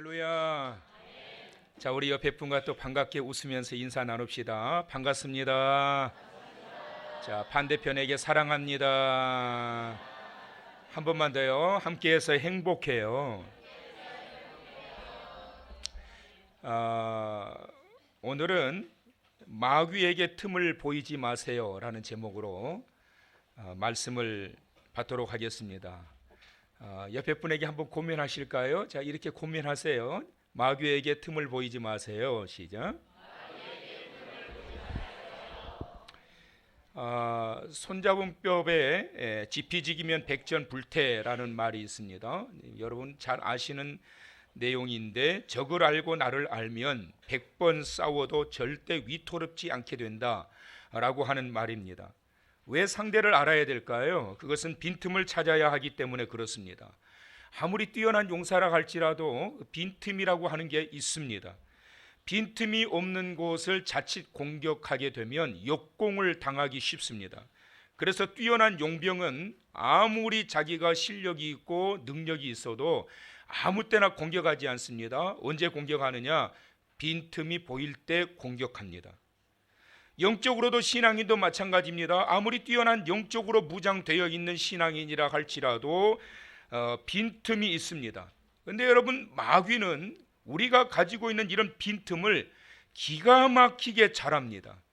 할렐루야. 자, 우리 옆에 분과 또 반갑게 웃으면서 인사 나눕시다. 반갑습니다. 자, 반대편에게 사랑합니다. 한 번만 더요. 함께해서 행복해요. 오늘은 마귀에게 틈을 보이지 마세요 라는 제목으로 말씀을 받도록 하겠습니다. 옆에 분에게 한번 고민하실까요? 자, 이렇게 고민하세요. 마귀에게 틈을 보이지 마세요. 시작. 손잡은법에 지피지기면 백전불태라는 말이 있습니다. 여러분 잘 아시는 내용인데, 적을 알고 나를 알면 100번 싸워도 절대 위토롭지 않게 된다 라고 하는 말입니다. 왜 상대를 알아야 될까요? 그것은 빈틈을 찾아야 하기 때문에 그렇습니다. 아무리 뛰어난 용사라 할지라도 빈틈이라고 하는 게 있습니다. 빈틈이 없는 곳을 자칫 공격하게 되면 역공을 당하기 쉽습니다. 그래서 뛰어난 용병은 아무리 자기가 실력이 있고 능력이 있어도 아무 때나 공격하지 않습니다. 언제 공격하느냐? 빈틈이 보일 때 공격합니다. 영적으로도 신앙인도 마찬가지입니다. 아무리 뛰어난 영적으로 무장되어 있는 신앙인이라 할지라도 빈틈이 있습니다. 그런데 여러분, 마귀는 우리가 가지고 있는 이런 빈틈을 기가 막히게 잘합니다.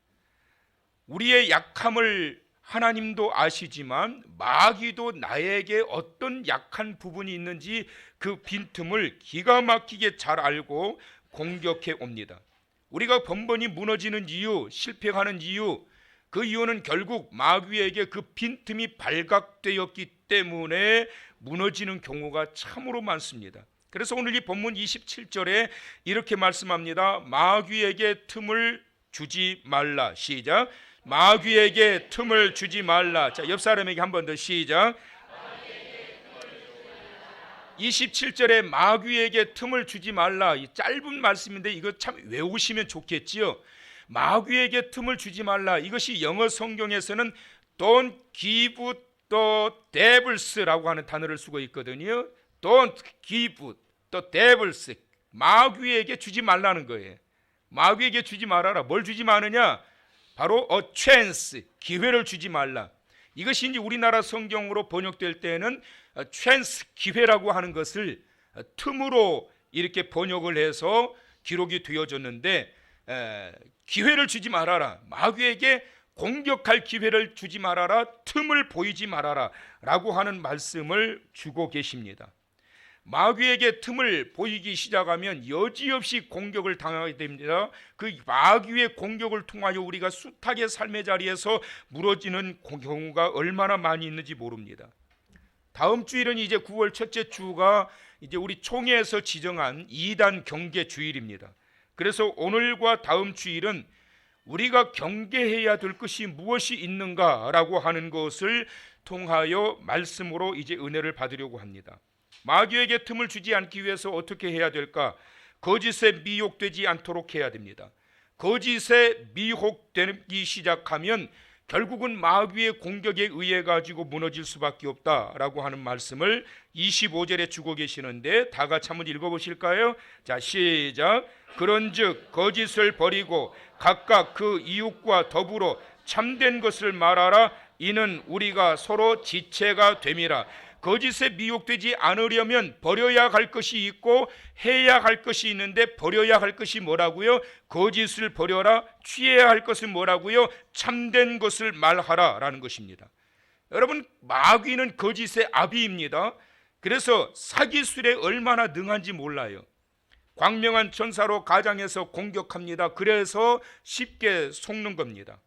우리의 약함을 하나님도 아시지만 마귀도 나에게 어떤 약한 부분이 있는지 그 빈틈을 기가 막히게 잘 알고 공격해 옵니다. 우리가 번번이 무너지는 이유, 실패하는 이유, 그 이유는 결국 마귀에게 그 빈틈이 발각되었기 때문에 무너지는 경우가 참으로 많습니다. 그래서 오늘 이 본문 27절에 이렇게 말씀합니다. 마귀에게 틈을 주지 말라. 시작. 마귀에게 틈을 주지 말라. 자, 옆 사람에게 한 번 더 시작. 27절에 마귀에게 틈을 주지 말라. 이 짧은 말씀인데 이거 참 외우시면 좋겠지요. 마귀에게 틈을 주지 말라. 이것이 영어 성경에서는 Don't give the devils라고 하는 단어를 쓰고 있거든요. Don't give the devils. 마귀에게 주지 말라는 거예요. 마귀에게 주지 말아라. 뭘 주지 마느냐? 바로 a chance, 기회를 주지 말라. 이것이 이제 우리나라 성경으로 번역될 때는 chance, 기회라고 하는 것을 틈으로 이렇게 번역을 해서 기록이 되어졌는데, 기회를 주지 말아라. 마귀에게 공격할 기회를 주지 말아라. 틈을 보이지 말아라 라고 하는 말씀을 주고 계십니다. 마귀에게 틈을 보이기 시작하면 여지없이 공격을 당하게 됩니다. 그 마귀의 공격을 통하여 우리가 숱하게 삶의 자리에서 무너지는 경우가 얼마나 많이 있는지 모릅니다. 다음 주일은 이제 9월 첫째 주가 이제 우리 총회에서 지정한 2단 경계 주일입니다. 그래서 오늘과 다음 주일은 우리가 경계해야 될 것이 무엇이 있는가라고 하는 것을 통하여 말씀으로 이제 은혜를 받으려고 합니다. 마귀에게 틈을 주지 않기 위해서 어떻게 해야 될까? 거짓에 미혹되지 않도록 해야 됩니다. 거짓에 미혹되기 시작하면 결국은 마귀의 공격에 의해 가지고 무너질 수밖에 없다라고 하는 말씀을 25절에 주고 계시는데, 다 같이 한번 읽어보실까요? 자, 시작. 그런즉 거짓을 버리고 각각 그 이웃과 더불어 참된 것을 말하라. 이는 우리가 서로 지체가 됨이라. 거짓에 미혹되지 않으려면 버려야 할 것이 있고 해야 할 것이 있는데, 버려야 할 것이 뭐라고요? 거짓을 버려라. 취해야 할 것은 뭐라고요? 참된 것을 말하라 라는 것입니다. 여러분, 마귀는 거짓의 아비입니다. 그래서 사기술에 얼마나 능한지 몰라요. 광명한 천사로 가장해서 공격합니다. 그래서 쉽게 속는 겁니다.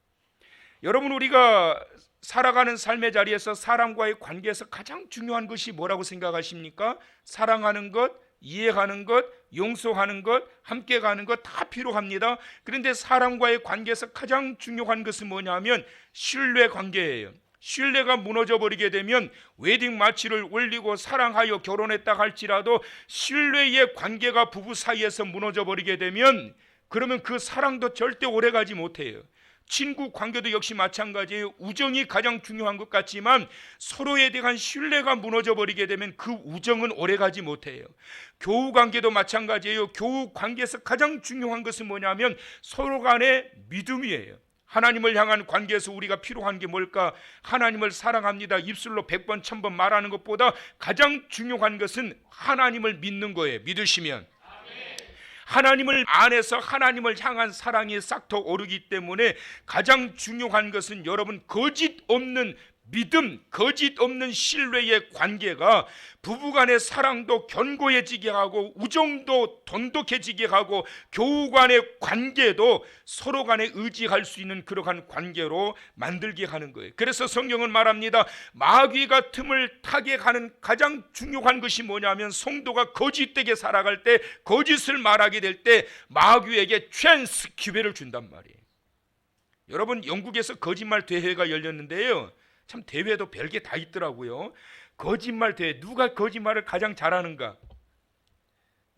여러분, 우리가 살아가는 삶의 자리에서 사람과의 관계에서 가장 중요한 것이 뭐라고 생각하십니까? 사랑하는 것, 이해하는 것, 용서하는 것, 함께 가는 것 다 필요합니다. 그런데 사람과의 관계에서 가장 중요한 것은 뭐냐면 신뢰 관계예요. 신뢰가 무너져 버리게 되면 웨딩 마치를 올리고 사랑하여 결혼했다 할지라도 신뢰의 관계가 부부 사이에서 무너져 버리게 되면 그러면 그 사랑도 절대 오래가지 못해요. 친구 관계도 역시 마찬가지예요. 우정이 가장 중요한 것 같지만 서로에 대한 신뢰가 무너져 버리게 되면 그 우정은 오래가지 못해요. 교우 관계도 마찬가지예요. 교우 관계에서 가장 중요한 것은 뭐냐면 서로 간의 믿음이에요. 하나님을 향한 관계에서 우리가 필요한 게 뭘까? 하나님을 사랑합니다. 입술로 100번 1000번 말하는 것보다 가장 중요한 것은 하나님을 믿는 거예요. 믿으시면 하나님을 안에서 하나님을 향한 사랑이 싹둑 오르기 때문에 가장 중요한 것은 여러분 거짓 없는 믿음, 거짓 없는 신뢰의 관계가 부부간의 사랑도 견고해지게 하고 우정도 돈독해지게 하고 교우 간의 관계도 서로 간에 의지할 수 있는 그러한 관계로 만들게 하는 거예요. 그래서 성경은 말합니다. 마귀가 틈을 타게 하는 가장 중요한 것이 뭐냐면 성도가 거짓되게 살아갈 때, 거짓을 말하게 될 때 마귀에게 찬스, 기회를 준단 말이에요. 여러분, 영국에서 거짓말 대회가 열렸는데요, 참 대회도 별게 다 있더라고요. 거짓말 대회, 누가 거짓말을 가장 잘하는가?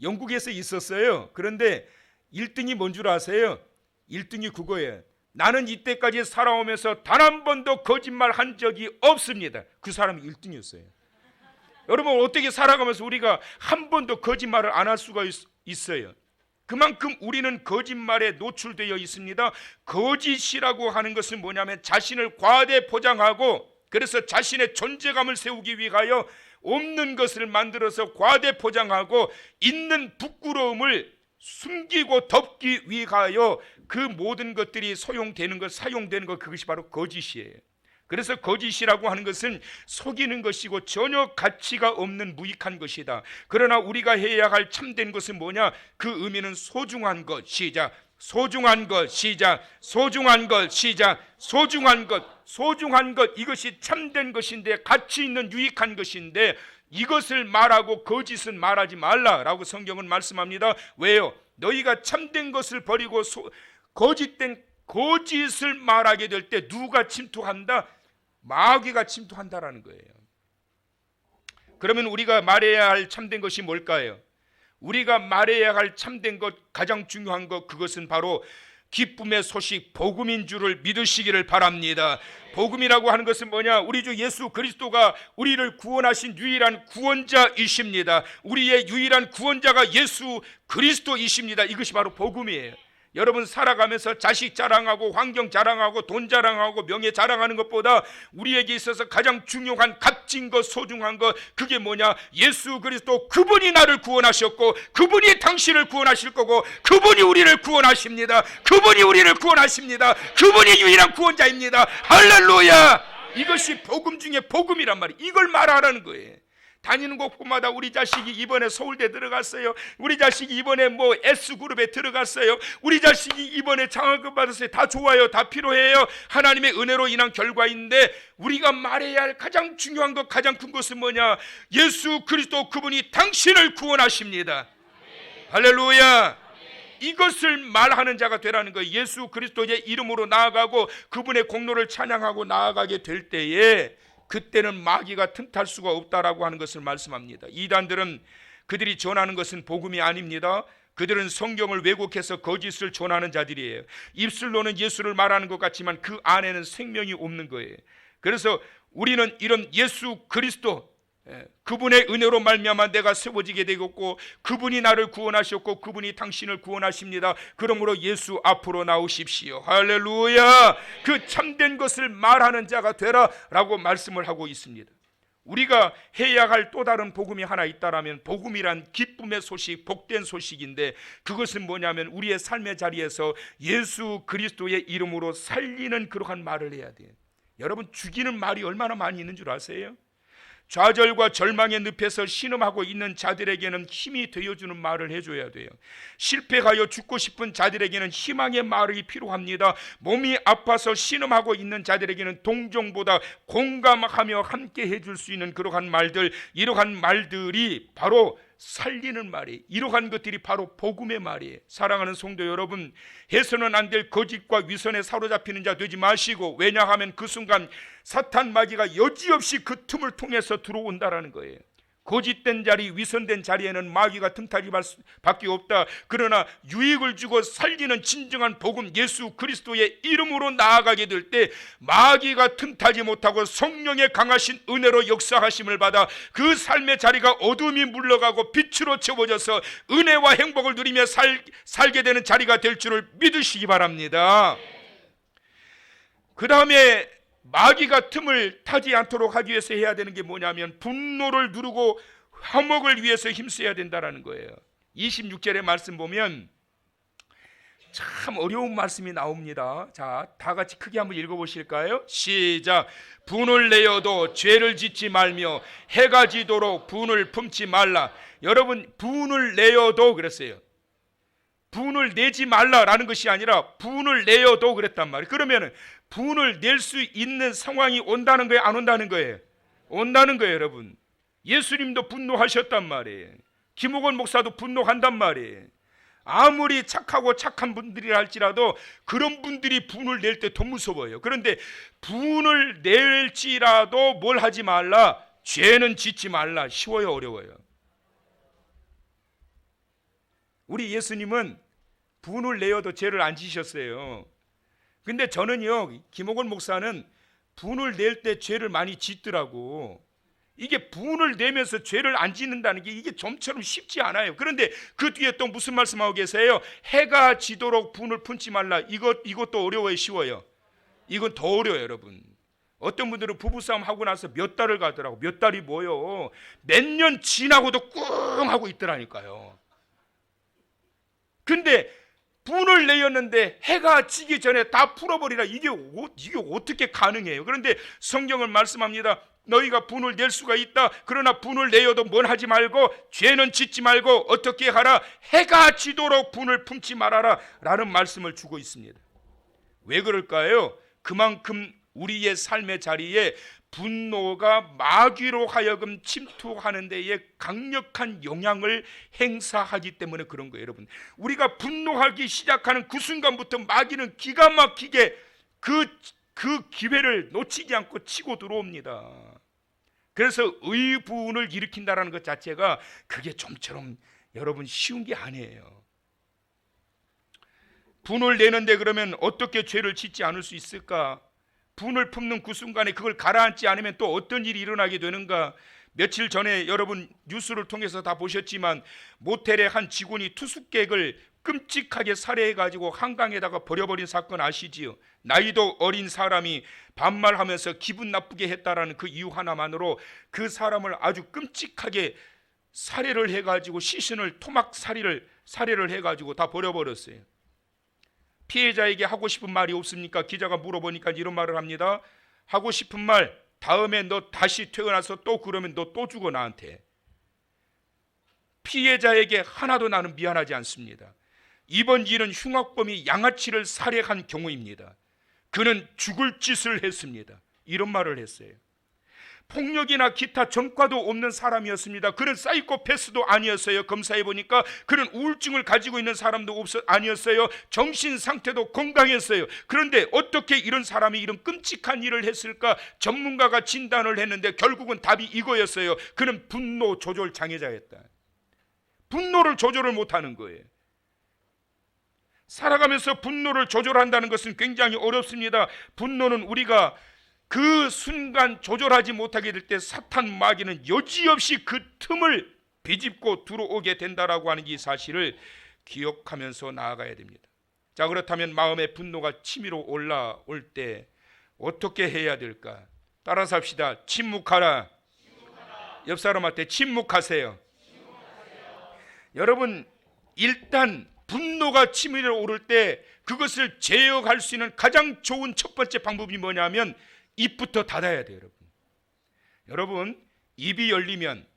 영국에서 있었어요. 그런데 1등이 뭔 줄 아세요? 1등이 그거예요. 나는 이때까지 살아오면서 단 한 번도 거짓말 한 적이 없습니다. 그 사람이 1등이었어요. 여러분, 어떻게 살아가면서 우리가 한 번도 거짓말을 안 할 수가 있어요? 그만큼 우리는 거짓말에 노출되어 있습니다. 거짓이라고 하는 것은 뭐냐면 자신을 과대 포장하고, 그래서 자신의 존재감을 세우기 위하여 없는 것을 만들어서 과대 포장하고 있는 부끄러움을 숨기고 덮기 위하여 그 모든 것들이 소용되는 것, 사용되는 것, 그것이 바로 거짓이에요. 그래서 거짓이라고 하는 것은 속이는 것이고 전혀 가치가 없는 무익한 것이다. 그러나 우리가 해야 할 참된 것은 뭐냐? 그 의미는 소중한 것, 시작. 소중한 것, 시작. 소중한 것, 시작. 소중한 것, 소중한 것, 이것이 참된 것인데, 가치 있는 유익한 것인데, 이것을 말하고 거짓은 말하지 말라라고 성경은 말씀합니다. 왜요? 너희가 참된 것을 버리고 거짓된 거짓을 말하게 될 때 누가 침투한다? 마귀가 침투한다라는 거예요. 그러면 우리가 말해야 할 참된 것이 뭘까요? 우리가 말해야 할 참된 것, 가장 중요한 것, 그것은 바로 기쁨의 소식, 복음인 줄을 믿으시기를 바랍니다. 복음이라고 하는 것은 뭐냐? 우리 주 예수 그리스도가 우리를 구원하신 유일한 구원자이십니다. 우리의 유일한 구원자가 예수 그리스도이십니다. 이것이 바로 복음이에요. 여러분, 살아가면서 자식 자랑하고 환경 자랑하고 돈 자랑하고 명예 자랑하는 것보다 우리에게 있어서 가장 중요한 값진 것, 소중한 것, 그게 뭐냐? 예수 그리스도, 그분이 나를 구원하셨고 그분이 당신을 구원하실 거고 그분이 우리를 구원하십니다. 그분이 우리를 구원하십니다. 그분이 유일한 구원자입니다. 할렐루야! 이것이 복음 중에 복음이란 말이에요. 이걸 말하라는 거예요. 다니는 곳마다 우리 자식이 이번에 서울대 들어갔어요. 우리 자식이 이번에 뭐 S그룹에 들어갔어요. 우리 자식이 이번에 장학금 받았어요. 다 좋아요. 다 필요해요. 하나님의 은혜로 인한 결과인데, 우리가 말해야 할 가장 중요한 것, 가장 큰 것은 뭐냐? 예수 그리스도, 그분이 당신을 구원하십니다. 할렐루야! 이것을 말하는 자가 되라는 거예요. 예수 그리스도의 이름으로 나아가고 그분의 공로를 찬양하고 나아가게 될 때에, 그때는 마귀가 틈탈 수가 없다라고 하는 것을 말씀합니다. 이단들은 그들이 전하는 것은 복음이 아닙니다. 그들은 성경을 왜곡해서 거짓을 전하는 자들이에요. 입술로는 예수를 말하는 것 같지만 그 안에는 생명이 없는 거예요. 그래서 우리는 이런 예수 그리스도, 그분의 은혜로 말미암아 내가 세워지게 되었고 그분이 나를 구원하셨고 그분이 당신을 구원하십니다. 그러므로 예수 앞으로 나오십시오. 할렐루야! 그 참된 것을 말하는 자가 되라 라고 말씀을 하고 있습니다. 우리가 해야 할 또 다른 복음이 하나 있다라면, 복음이란 기쁨의 소식, 복된 소식인데, 그것은 뭐냐면 우리의 삶의 자리에서 예수 그리스도의 이름으로 살리는 그러한 말을 해야 돼요. 여러분, 죽이는 말이 얼마나 많이 있는 줄 아세요? 좌절과 절망의 늪에서 신음하고 있는 자들에게는 힘이 되어주는 말을 해줘야 돼요. 실패하여 죽고 싶은 자들에게는 희망의 말이 필요합니다. 몸이 아파서 신음하고 있는 자들에게는 동정보다 공감하며 함께 해줄 수 있는 그러한 말들, 이러한 말들이 바로 살리는 말이, 이러한 것들이 바로 복음의 말이에요. 사랑하는 성도 여러분, 해서는 안 될 거짓과 위선에 사로잡히는 자 되지 마시고, 왜냐하면 그 순간 사탄 마귀가 여지없이 그 틈을 통해서 들어온다라는 거예요. 거짓된 자리, 위선된 자리에는 마귀가 틈타기 밖에 없다. 그러나 유익을 주고 살리는 진정한 복음 예수 그리스도의 이름으로 나아가게 될 때 마귀가 틈타지 못하고 성령의 강하신 은혜로 역사하심을 받아 그 삶의 자리가 어둠이 물러가고 빛으로 채워져서 은혜와 행복을 누리며 살게 되는 자리가 될 줄을 믿으시기 바랍니다. 그 다음에 마귀가 틈을 타지 않도록 하기 위해서 해야 되는 게 뭐냐면 분노를 누르고 화목을 위해서 힘써야 된다는 거예요. 26절의 말씀 보면 참 어려운 말씀이 나옵니다. 자, 다 같이 크게 한번 읽어보실까요? 시작. 분을 내어도 죄를 짓지 말며 해가 지도록 분을 품지 말라. 여러분, 분을 내어도 그랬어요. 분을 내지 말라라는 것이 아니라 분을 내어도 그랬단 말이에요. 그러면은 분을 낼 수 있는 상황이 온다는 거예요, 안 온다는 거예요? 온다는 거예요, 여러분. 예수님도 분노하셨단 말이에요. 김옥원 목사도 분노한단 말이에요. 아무리 착하고 착한 분들이라 할지라도 그런 분들이 분을 낼 때 더 무서워요. 그런데 분을 낼지라도 뭘 하지 말라? 죄는 짓지 말라. 쉬워요, 어려워요? 우리 예수님은 분을 내어도 죄를 안 지셨어요. 근데 저는요, 김옥원 목사는 분을 낼 때 죄를 많이 짓더라고. 이게 분을 내면서 죄를 안 짓는다는 게 이게 좀처럼 쉽지 않아요. 그런데 그 뒤에 또 무슨 말씀하고 계세요? 해가 지도록 분을 품지 말라. 이것도 어려워요, 쉬워요? 이건 더 어려워요, 여러분. 어떤 분들은 부부싸움 하고 나서 몇 달을 가더라고. 몇 달이 뭐요? 몇 년 지나고도 꿍 하고 있더라니까요. 근데 분을 내었는데 해가 지기 전에 다 풀어버리라. 이게 어떻게 가능해요? 그런데 성경은 말씀합니다. 너희가 분을 낼 수가 있다. 그러나 분을 내어도 뭘 하지 말고 죄는 짓지 말고 어떻게 하라? 해가 지도록 분을 품지 말아라 라는 말씀을 주고 있습니다. 왜 그럴까요? 그만큼 우리의 삶의 자리에 분노가 마귀로 하여금 침투하는 데에 강력한 영향을 행사하기 때문에 그런 거예요. 여러분, 우리가 분노하기 시작하는 그 순간부터 마귀는 기가 막히게 그 기회를 놓치지 않고 치고 들어옵니다. 그래서 의분을 일으킨다는 것 자체가 그게 좀처럼 여러분 쉬운 게 아니에요. 분을 내는데 그러면 어떻게 죄를 짓지 않을 수 있을까? 분을 품는 그 순간에 그걸 가라앉지 않으면 또 어떤 일이 일어나게 되는가? 며칠 전에 여러분 뉴스를 통해서 다 보셨지만 모텔의 한 직원이 투숙객을 끔찍하게 살해해가지고 한강에다가 버려버린 사건 아시지요? 나이도 어린 사람이 반말하면서 기분 나쁘게 했다라는 그 이유 하나만으로 그 사람을 아주 끔찍하게 살해를 해가지고 시신을 살해를 해가지고 다 버려버렸어요. 피해자에게 하고 싶은 말이 없습니까? 기자가 물어보니까 이런 말을 합니다. 하고 싶은 말, 다음에 너 다시 태어나서 또 그러면 너 또 죽어 나한테. 피해자에게 하나도 나는 미안하지 않습니다. 이번 일은 흉악범이 양아치를 살해한 경우입니다. 그는 죽을 짓을 했습니다. 이런 말을 했어요. 폭력이나 기타 전과도 없는 사람이었습니다. 그는 사이코패스도 아니었어요. 검사해 보니까 그는 우울증을 가지고 있는 사람도 아니었어요. 정신 상태도 건강했어요. 그런데 어떻게 이런 사람이 이런 끔찍한 일을 했을까? 전문가가 진단을 했는데 결국은 답이 이거였어요. 그는 분노 조절 장애자였다. 분노를 조절을 못하는 거예요. 살아가면서 분노를 조절한다는 것은 굉장히 어렵습니다. 분노는 우리가 그 순간 조절하지 못하게 될 때 사탄 마귀는 여지없이 그 틈을 비집고 들어오게 된다라고 하는 이 사실을 기억하면서 나아가야 됩니다. 자, 그렇다면 마음의 분노가 치밀어 올라올 때 어떻게 해야 될까? 따라서 합시다. 침묵하라. 옆 사람한테 침묵하세요. 여러분, 일단 분노가 치밀어 오를 때 그것을 제어할 수 있는 가장 좋은 첫 번째 방법이 뭐냐면 입부터 닫아야 돼요. 여러분, 입이 열리면,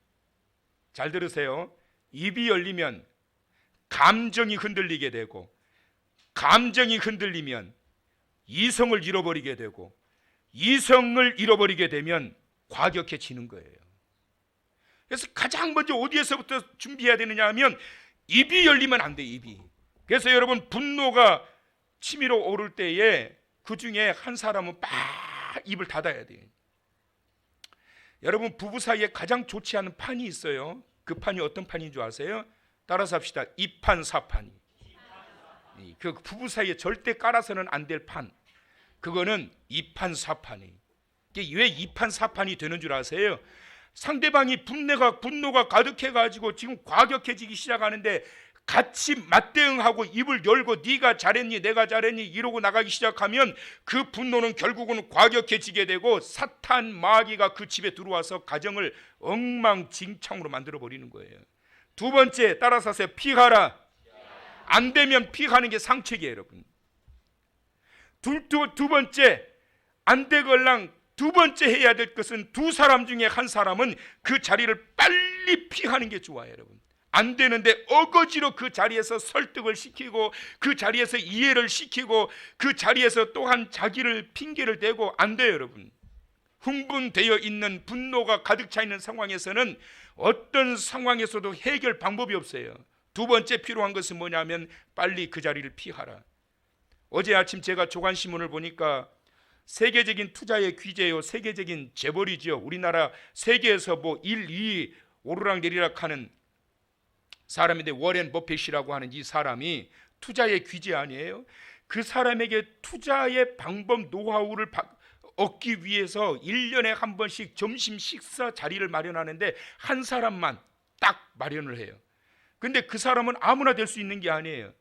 잘 들으세요, 입이 열리면 감정이 흔들리게 되고, 감정이 흔들리면 이성을 잃어버리게 되고, 이성을 잃어버리게 되면 과격해지는 거예요. 그래서 가장 먼저 어디에서부터 준비해야 되느냐 하면 입이 열리면 안 돼. 입이. 그래서 여러분, 분노가 치밀어 오를 때에 그 중에 한 사람은 막 입을 닫아야 돼. 여러분 부부 사이에 가장 좋지 않은 판이 있어요. 그 판이 어떤 판인 줄 아세요? 따라서 합시다. 이판사판이. 그 부부 사이에 절대 깔아서는 안 될 판, 그거는 이판사판이. 왜 이판사판이 되는 줄 아세요? 상대방이 분노가 가득해가지고 지금 과격해지기 시작하는데 같이 맞대응하고 입을 열고 네가 잘했니 내가 잘했니 이러고 나가기 시작하면 그 분노는 결국은 과격해지게 되고 사탄 마귀가 그 집에 들어와서 가정을 엉망진창으로 만들어 버리는 거예요. 두 번째, 따라서 하세요. 피하라. 안 되면 피하는 게 상책이에요, 여러분. 두 번째, 안 되걸랑 두 번째 해야 될 것은 두 사람 중에 한 사람은 그 자리를 빨리 피하는 게 좋아요, 여러분. 안 되는데 어거지로 그 자리에서 설득을 시키고 그 자리에서 이해를 시키고 그 자리에서 또한 자기를 핑계를 대고 안 돼요, 여러분. 흥분되어 있는 분노가 가득 차 있는 상황에서는 어떤 상황에서도 해결 방법이 없어요. 두 번째 필요한 것은 뭐냐면 빨리 그 자리를 피하라. 어제 아침 제가 조간신문을 보니까 세계적인 투자의 귀재요, 세계적인 재벌이죠. 우리나라 세계에서 뭐 1, 2 오르락 내리락 하는 사람인데 워렌 버핏이라고 하는 이 사람이 투자의 귀재 아니에요? 그 사람에게 투자의 방법 노하우를 얻기 위해서 1년에 한 번씩 점심 식사 자리를 마련하는데 한 사람만 딱 마련을 해요. 근데 그 사람은 아무나 될 수 있는 게 아니에요.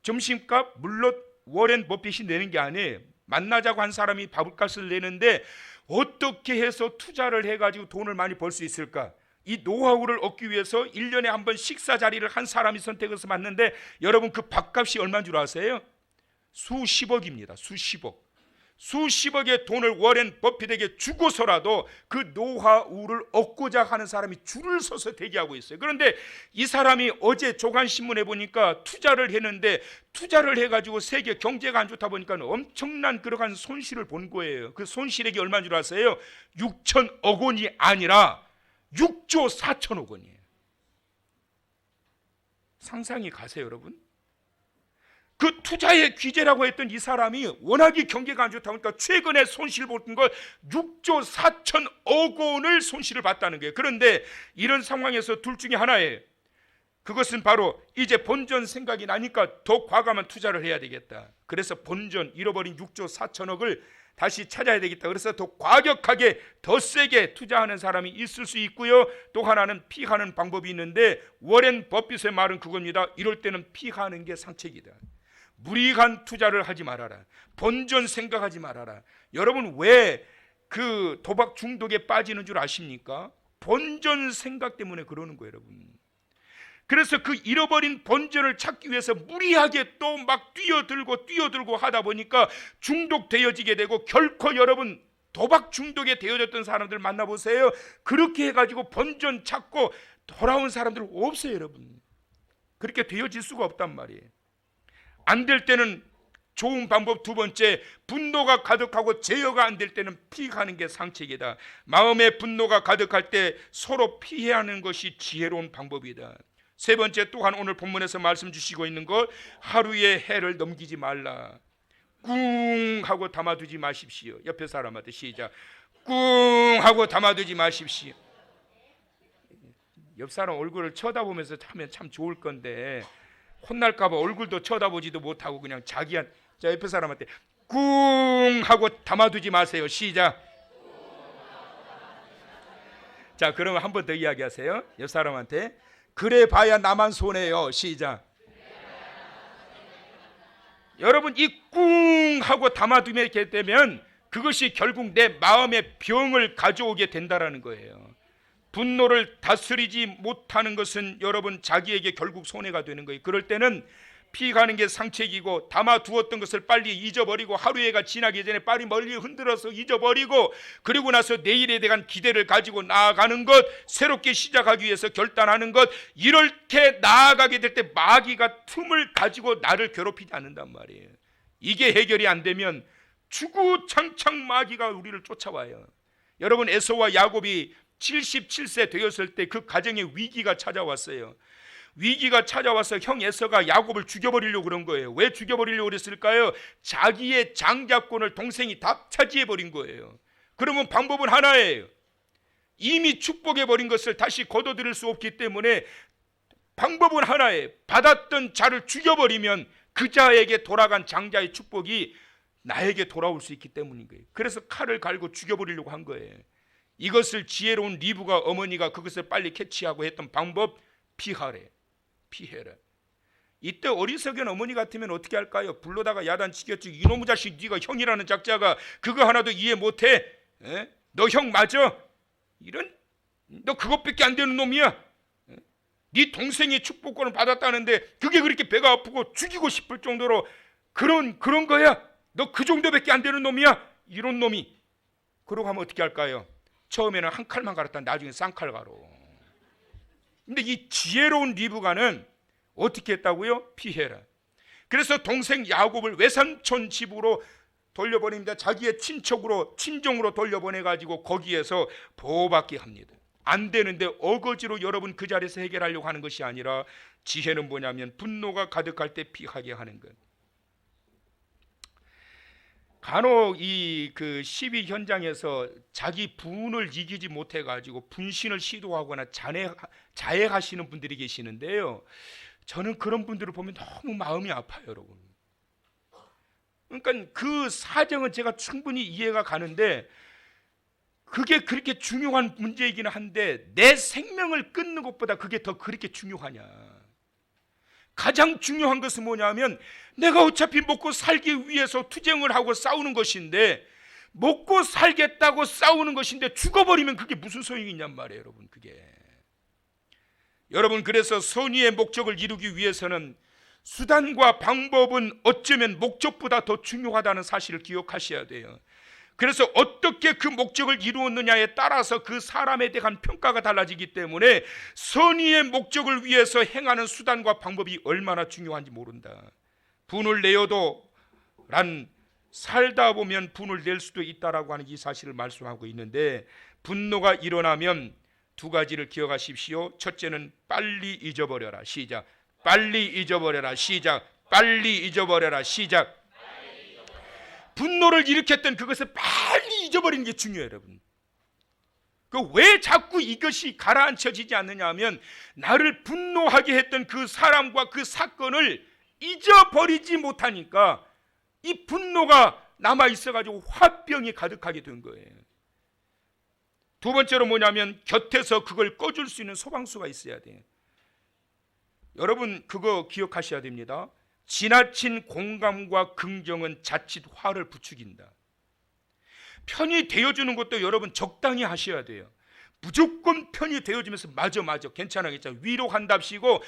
점심값 물론 워렌 버핏이 내는 게 아니에요. 만나자고 한 사람이 밥값을 내는데 어떻게 해서 투자를 해가지고 돈을 많이 벌 수 있을까? 이 노하우를 얻기 위해서 1년에 한 번 식사 자리를 한 사람이 선택해서 맞는데 여러분 그 밥값이 얼마인 줄 아세요? 수십억입니다. 수십억의 돈을 워렌 버핏에게 주고서라도 그 노하우를 얻고자 하는 사람이 줄을 서서 대기하고 있어요. 그런데 이 사람이 어제 조간신문에 보니까 투자를 했는데 투자를 해가지고 세계 경제가 안 좋다 보니까 엄청난 그러한 손실을 본 거예요. 그 손실액이 얼마인 줄 아세요? 6천억 원이 아니라 6조 4천억 원이에요. 상상이 가세요, 여러분? 그 투자의 귀재라고 했던 이 사람이 워낙에 경기가 안 좋다 보니까 최근에 손실 본 걸 6조 4천억 원을 손실을 봤다는 거예요. 그런데 이런 상황에서 둘 중에 하나예요. 그것은 바로 이제 본전 생각이 나니까 더 과감한 투자를 해야 되겠다. 그래서 본전 잃어버린 6조 4천억을 다시 찾아야 되겠다. 그래서 더 과격하게 더 세게 투자하는 사람이 있을 수 있고요. 또 하나는 피하는 방법이 있는데 워렌 버핏의 말은 그겁니다. 이럴 때는 피하는 게 상책이다. 무리한 투자를 하지 말아라. 본전 생각하지 말아라. 여러분 왜 그 도박 중독에 빠지는 줄 아십니까? 본전 생각 때문에 그러는 거예요, 여러분. 그래서 그 잃어버린 본전을 찾기 위해서 무리하게 또 막 뛰어들고 하다 보니까 중독되어지게 되고 결코 여러분 도박 중독에 되어졌던 사람들 만나보세요. 그렇게 해가지고 본전 찾고 돌아온 사람들 없어요, 여러분. 그렇게 되어질 수가 없단 말이에요. 안 될 때는 좋은 방법 두 번째, 분노가 가득하고 제어가 안 될 때는 피하는 게 상책이다. 마음에 분노가 가득할 때 서로 피하는 것이 지혜로운 방법이다. 세 번째 또한 오늘 본문에서 말씀 주시고 있는 것, 하루의 해를 넘기지 말라. 꿍 하고 담아두지 마십시오. 옆에 사람한테 시작. 꿍 하고 담아두지 마십시오. 옆 사람 얼굴을 쳐다보면서 하면 참 좋을 건데 혼날까 봐 얼굴도 쳐다보지도 못하고 그냥 자기한, 자 옆에 사람한테 꿍 하고 담아두지 마세요. 시작. 자 그러면 한 번 더 이야기하세요. 옆 사람한테 그래 봐야 나만 손해요. 시작. 여러분 이 꿍 하고 담아두게 되면 그것이 결국 내 마음의 병을 가져오게 된다라는 거예요. 분노를 다스리지 못하는 것은 여러분 자기에게 결국 손해가 되는 거예요. 그럴 때는 피가는 게 상책이고 담아두었던 것을 빨리 잊어버리고 하루해가 지나기 전에 빨리 멀리 흔들어서 잊어버리고 그리고 나서 내일에 대한 기대를 가지고 나아가는 것, 새롭게 시작하기 위해서 결단하는 것, 이렇게 나아가게 될 때 마귀가 틈을 가지고 나를 괴롭히지 않는단 말이에요. 이게 해결이 안 되면 주구장창 마귀가 우리를 쫓아와요. 여러분 에서와 야곱이 77세 되었을 때 그 가정에 위기가 찾아왔어요. 위기가 찾아와서 형 에서가 야곱을 죽여버리려고 그런 거예요. 왜 죽여버리려고 그랬을까요? 자기의 장자권을 동생이 다 차지해버린 거예요. 그러면 방법은 하나예요. 이미 축복해버린 것을 다시 거둬들일 수 없기 때문에 방법은 하나에, 받았던 자를 죽여버리면 그 자에게 돌아간 장자의 축복이 나에게 돌아올 수 있기 때문인 거예요. 그래서 칼을 갈고 죽여버리려고 한 거예요. 이것을 지혜로운 리브가, 어머니가 그것을 빨리 캐치하고 했던 방법, 피하래, 피해라. 이때 어리석은 어머니 같으면 어떻게 할까요? 불러다가 야단치겠지. 이놈의 자식, 네가 형이라는 작자가 그거 하나도 이해 못해? 너 형 맞아? 이런, 너 그것밖에 안 되는 놈이야? 네 동생이 축복권을 받았다는데 그게 그렇게 배가 아프고 죽이고 싶을 정도로 그런 거야? 너 그 정도밖에 안 되는 놈이야? 이런 놈이. 그러고 하면 어떻게 할까요? 처음에는 한 칼만 갈았다 나중에 쌍칼 갈어. 근데 이 지혜로운 리브가는 어떻게 했다고요? 피해라. 그래서 동생 야곱을 외삼촌 집으로 돌려보냅니다. 자기의 친정으로 돌려보내가지고 거기에서 보호받게 합니다. 안 되는데 어거지로 여러분 그 자리에서 해결하려고 하는 것이 아니라, 지혜는 뭐냐면 분노가 가득할 때 피하게 하는 것. 간혹 이 그 시위 현장에서 자기 분을 이기지 못해가지고 분신을 시도하거나 자해하시는 분들이 계시는데요, 저는 그런 분들을 보면 너무 마음이 아파요, 여러분. 그러니까 그 사정은 제가 충분히 이해가 가는데, 그게 그렇게 중요한 문제이기는 한데 내 생명을 끊는 것보다 그게 더 그렇게 중요하냐. 가장 중요한 것은 뭐냐면, 내가 어차피 먹고 살기 위해서 투쟁을 하고 싸우는 것인데, 먹고 살겠다고 싸우는 것인데 죽어버리면 그게 무슨 소용이 있냔 말이에요, 여러분. 그게 여러분, 그래서 선의의 목적을 이루기 위해서는 수단과 방법은 어쩌면 목적보다 더 중요하다는 사실을 기억하셔야 돼요. 그래서 어떻게 그 목적을 이루었느냐에 따라서 그 사람에 대한 평가가 달라지기 때문에 선의의 목적을 위해서 행하는 수단과 방법이 얼마나 중요한지 모른다. 분을 내어도 살다 보면 분을 낼 수도 있다라고 하는 이 사실을 말씀하고 있는데, 분노가 일어나면 두 가지를 기억하십시오. 첫째는 빨리 잊어버려라. 시작. 빨리 잊어버려라. 시작. 빨리 잊어버려라. 시작. 분노를 일으켰던 그것을 빨리 잊어버리는 게 중요해요, 여러분. 왜 자꾸 이것이 가라앉혀지지 않느냐 하면, 나를 분노하게 했던 그 사람과 그 사건을 잊어버리지 못하니까 이 분노가 남아있어가지고 화병이 가득하게 된 거예요. 두 번째로 뭐냐면, 곁에서 그걸 꺼줄 수 있는 소방수가 있어야 돼요. 여러분, 그거 기억하셔야 됩니다. 지나친 공감과 긍정은 자칫 화를 부추긴다. 편이 되어주는 것도 여러분 적당히 하셔야 돼요. 무조건 편이 되어주면서 맞아 괜찮아 위로한답시고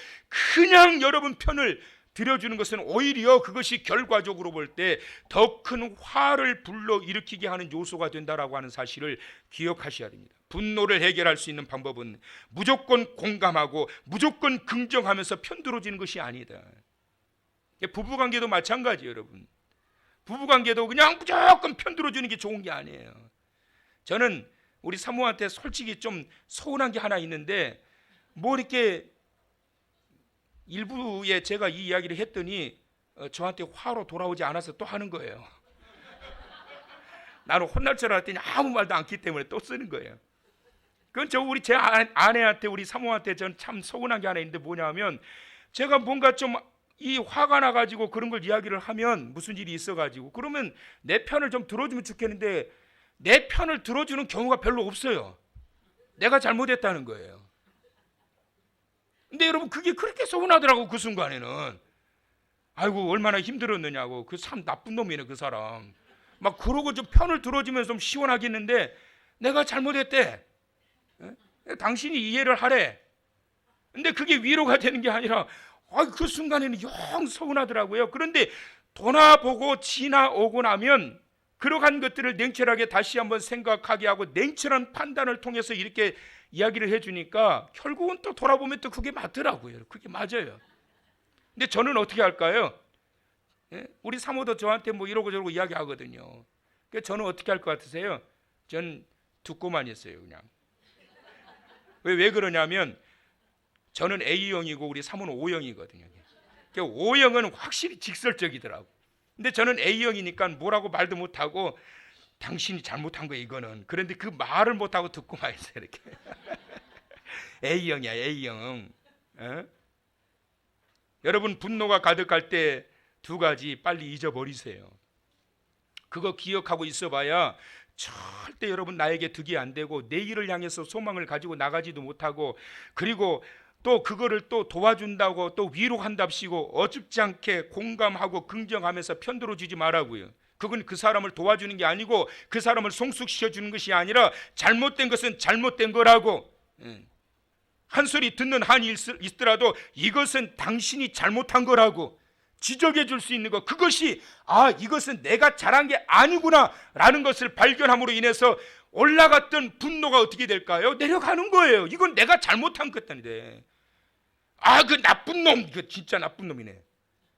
그냥 여러분 편을 들여주는 것은 오히려 그것이 결과적으로 볼 때 더 큰 화를 불러일으키게 하는 요소가 된다라고 하는 사실을 기억하셔야 됩니다. 분노를 해결할 수 있는 방법은 무조건 공감하고 무조건 긍정하면서 편들어지는 것이 아니다. 부부관계도 마찬가지예요, 여러분. 부부관계도 그냥 무조건 편들어주는 게 좋은 게 아니에요. 저는 우리 사모한테 솔직히 좀 서운한 게 하나 있는데, 뭐 이렇게 일부에 제가 이 이야기를 했더니 저한테 화로 돌아오지 않아서 또 하는 거예요. 나는 혼날 줄 알았더니 아무 말도 않기 때문에 또 쓰는 거예요. 그건 제 아내한테, 우리 사모한테 전 참 서운한 게 하나 있는데, 뭐냐면 제가 뭔가 좀 이 화가 나가지고 그런 걸 이야기를 하면, 무슨 일이 있어가지고 그러면 내 편을 좀 들어주면 좋겠는데 내 편을 들어주는 경우가 별로 없어요. 내가 잘못했다는 거예요. 근데 여러분, 그게 그렇게 서운하더라고. 그 순간에는 아이고 얼마나 힘들었느냐고. 그 참 나쁜 놈이네 그 사람. 막 그러고 좀 편을 들어주면서 좀 시원하겠는데, 내가 잘못했대. 당신이 이해를 하래. 근데 그게 위로가 되는 게 아니라 그 순간에는 영 서운하더라고요. 그런데 돌아보고 지나오고 나면 그러한 것들을 냉철하게 다시 한번 생각하게 하고 냉철한 판단을 통해서 이렇게 이야기를 해주니까 결국은 또 돌아보면 또 그게 맞더라고요. 그게 맞아요. 근데 저는 어떻게 할까요? 우리 사모도 저한테 뭐 이러고 저러고 이야기하거든요. 그래서 저는 어떻게 할 것 같으세요? 전 듣고만 있어요, 그냥. 왜 그러냐면 저는 A형이고 우리 사모는 O형이거든요. O형은 확실히 직설적이더라고. 근데 저는 A형이니까 뭐라고 말도 못하고 당신이 잘못한 거야 이거는. 그런데 그 말을 못하고 듣고만 있어요 이렇게. A형이야 A형. 여러분 분노가 가득할 때 두 가지 빨리 잊어버리세요. 그거 기억하고 있어봐야 절대 여러분 나에게 득이 안 되고 내일을 향해서 소망을 가지고 나가지도 못하고, 그리고 또 그거를 또 도와준다고 또 위로한답시고 어줍지 않게 공감하고 긍정하면서 편들어 주지 말라고요. 그건 그 사람을 도와주는 게 아니고 그 사람을 성숙시켜 주는 것이 아니라 잘못된 것은 잘못된 거라고. 한 소리 듣는 한이 있더라도 이것은 당신이 잘못한 거라고 지적해 줄 수 있는 것, 그것이 이것은 내가 잘한 게 아니구나 라는 것을 발견함으로 인해서 올라갔던 분노가 어떻게 될까요? 내려가는 거예요. 이건 내가 잘못한 것인데, 그 나쁜 놈, 이거 진짜 나쁜 놈이네,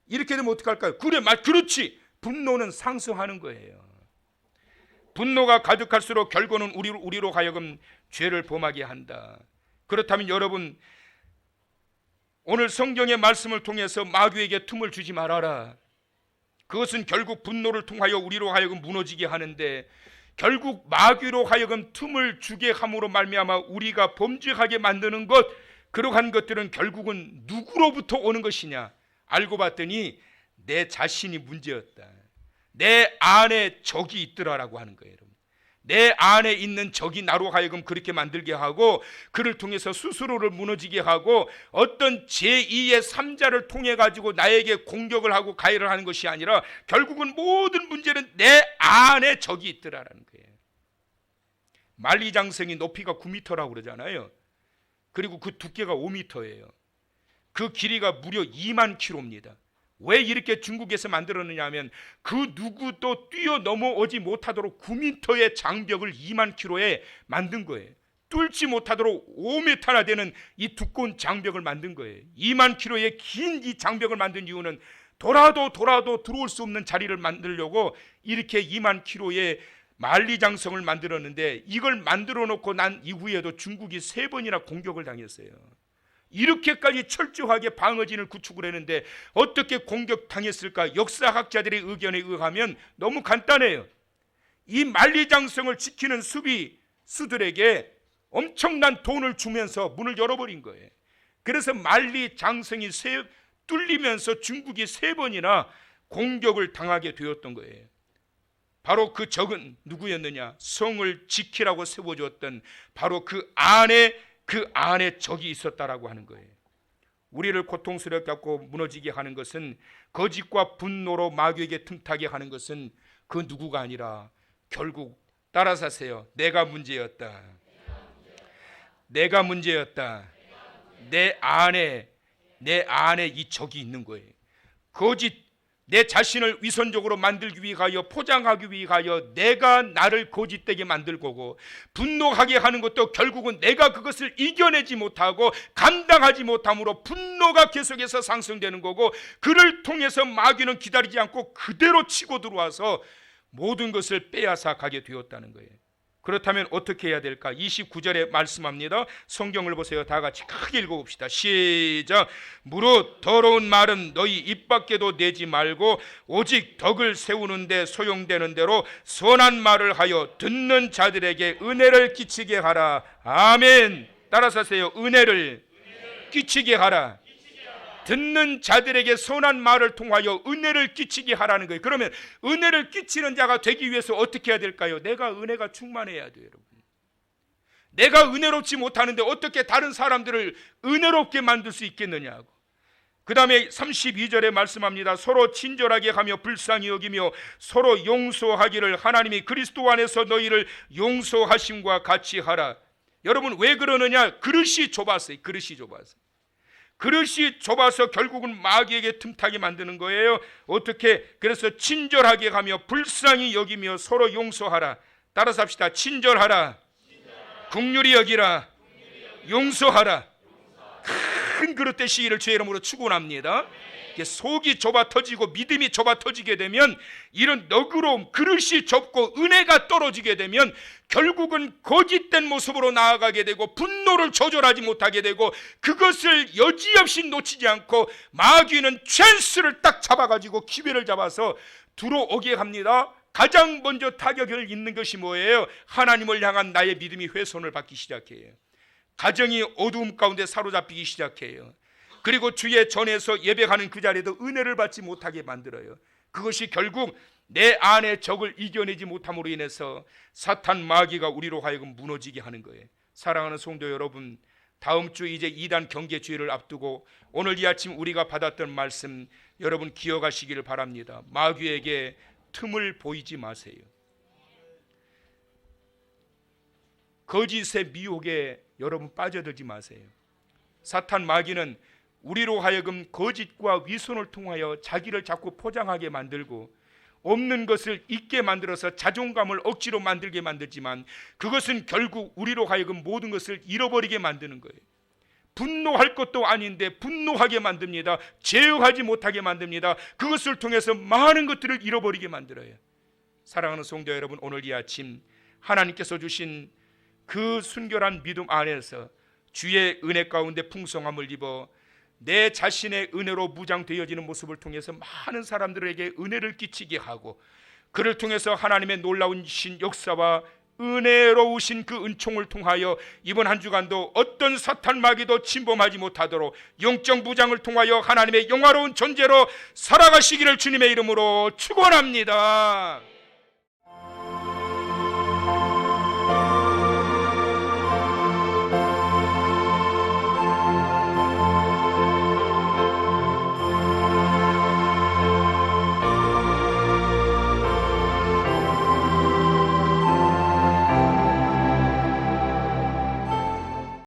이렇게 되면 어떡할까요? 그래, 그렇지. 분노는 상승하는 거예요. 분노가 가득할수록 결국은 우리로 하여금 죄를 범하게 한다. 그렇다면 여러분, 오늘 성경의 말씀을 통해서 마귀에게 틈을 주지 말아라. 그것은 결국 분노를 통하여 우리로 하여금 무너지게 하는데, 결국 마귀로 하여금 틈을 주게 함으로 말미암아 우리가 범죄하게 만드는 것, 그러한 것들은 결국은 누구로부터 오는 것이냐? 알고 봤더니 내 자신이 문제였다. 내 안에 적이 있더라라고 하는 거예요. 여러분, 내 안에 있는 적이 나로 하여금 그렇게 만들게 하고, 그를 통해서 스스로를 무너지게 하고, 어떤 제2의 3자를 통해 가지고 나에게 공격을 하고 가해를 하는 것이 아니라 결국은 모든 문제는 내 안에 적이 있더라라는 거예요. 만리장성이 높이가 9m라고 그러잖아요. 그리고 그 두께가 5m예요. 그 길이가 무려 2만 킬로입니다. 왜 이렇게 중국에서 만들었느냐 하면 그 누구도 뛰어넘어오지 못하도록 9m의 장벽을 2만 킬로에 만든 거예요. 뚫지 못하도록 5m나 되는 이 두꺼운 장벽을 만든 거예요. 2만 킬로의 긴 이 장벽을 만든 이유는 돌아도 들어올 수 없는 자리를 만들려고 이렇게 2만 킬로의 만리장성을 만들었는데, 이걸 만들어 놓고 난 이후에도 중국이 3번이나 공격을 당했어요. 이렇게까지 철저하게 방어진을 구축을 했는데 어떻게 공격당했을까? 역사학자들의 의견에 의하면 너무 간단해요. 이 만리장성을 지키는 수비수들에게 엄청난 돈을 주면서 문을 열어버린 거예요. 그래서 만리장성이 뚫리면서 중국이 3번이나 공격을 당하게 되었던 거예요. 바로 그 적은 누구였느냐? 성을 지키라고 세워주었던 바로 그 안에 적이 있었다라고 하는 거예요. 우리를 고통스럽게 하고 무너지게 하는 것은, 거짓과 분노로 마귀에게 틈타게 하는 것은 그 누구가 아니라 결국 따라서 하세요. 내가 문제였다. 내가 문제였다. 내 안에 이 적이 있는 거예요. 거짓, 내 자신을 위선적으로 만들기 위하여, 포장하기 위하여 내가 나를 거짓되게 만들 거고, 분노하게 하는 것도 결국은 내가 그것을 이겨내지 못하고 감당하지 못함으로 분노가 계속해서 상승되는 거고, 그를 통해서 마귀는 기다리지 않고 그대로 치고 들어와서 모든 것을 빼앗아 가게 되었다는 거예요. 그렇다면 어떻게 해야 될까? 29절에 말씀합니다. 성경을 보세요. 다 같이 크게 읽어봅시다. 시작. 무릇 더러운 말은 너희 입 밖에도 내지 말고 오직 덕을 세우는데 소용되는 대로 선한 말을 하여 듣는 자들에게 은혜를 끼치게 하라. 아멘. 따라서 하세요. 은혜를 끼치게 하라. 듣는 자들에게 선한 말을 통하여 은혜를 끼치게 하라는 거예요. 그러면 은혜를 끼치는 자가 되기 위해서 어떻게 해야 될까요? 내가 은혜가 충만해야 돼요, 여러분. 내가 은혜롭지 못하는데 어떻게 다른 사람들을 은혜롭게 만들 수 있겠느냐고. 그 다음에 32절에 말씀합니다. 서로 친절하게 하며 불쌍히 여기며 서로 용서하기를 하나님이 그리스도 안에서 너희를 용서하심과 같이 하라. 여러분, 왜 그러느냐? 그릇이 좁았어요. 그릇이 좁아서 결국은 마귀에게 틈타게 만드는 거예요. 어떻게? 그래서 친절하게 가며 불쌍히 여기며 서로 용서하라. 따라서 합시다. 친절하라. 긍휼히 여기라. 용서하라. 큰 그릇된 시기를 주의 이름으로 축원합니다. 속이 좁아 터지고 믿음이 좁아 터지게 되면, 이런 너그러움, 그릇이 좁고 은혜가 떨어지게 되면 결국은 거짓된 모습으로 나아가게 되고 분노를 조절하지 못하게 되고, 그것을 여지없이 놓치지 않고 마귀는 찬스를 딱 잡아가지고 기회를 잡아서 들어오게 합니다. 가장 먼저 타격을 입는 것이 뭐예요? 하나님을 향한 나의 믿음이 훼손을 받기 시작해요. 가정이 어두움 가운데 사로잡히기 시작해요. 그리고 주의 전에서 예배하는 그 자리에도 은혜를 받지 못하게 만들어요. 그것이 결국 내 안의 적을 이겨내지 못함으로 인해서 사탄 마귀가 우리로 하여금 무너지게 하는 거예요. 사랑하는 성도 여러분, 다음 주 이제 2단 경계주의를 앞두고 오늘 이 아침 우리가 받았던 말씀 여러분 기억하시기를 바랍니다. 마귀에게 틈을 보이지 마세요. 거짓의 미혹에 여러분 빠져들지 마세요. 사탄 마귀는 우리로 하여금 거짓과 위선을 통하여 자기를 자꾸 포장하게 만들고 없는 것을 있게 만들어서 자존감을 억지로 만들게 만들지만 그것은 결국 우리로 하여금 모든 것을 잃어버리게 만드는 거예요. 분노할 것도 아닌데 분노하게 만듭니다. 제어하지 못하게 만듭니다. 그것을 통해서 많은 것들을 잃어버리게 만들어요. 사랑하는 성도 여러분, 오늘 이 아침 하나님께서 주신 그 순결한 믿음 안에서 주의 은혜 가운데 풍성함을 입어 내 자신의 은혜로 무장되어지는 모습을 통해서 많은 사람들에게 은혜를 끼치게 하고 그를 통해서 하나님의 놀라운 신 역사와 은혜로우신 그 은총을 통하여 이번 한 주간도 어떤 사탄 마귀도 침범하지 못하도록 영적 무장을 통하여 하나님의 영화로운 존재로 살아가시기를 주님의 이름으로 축원합니다.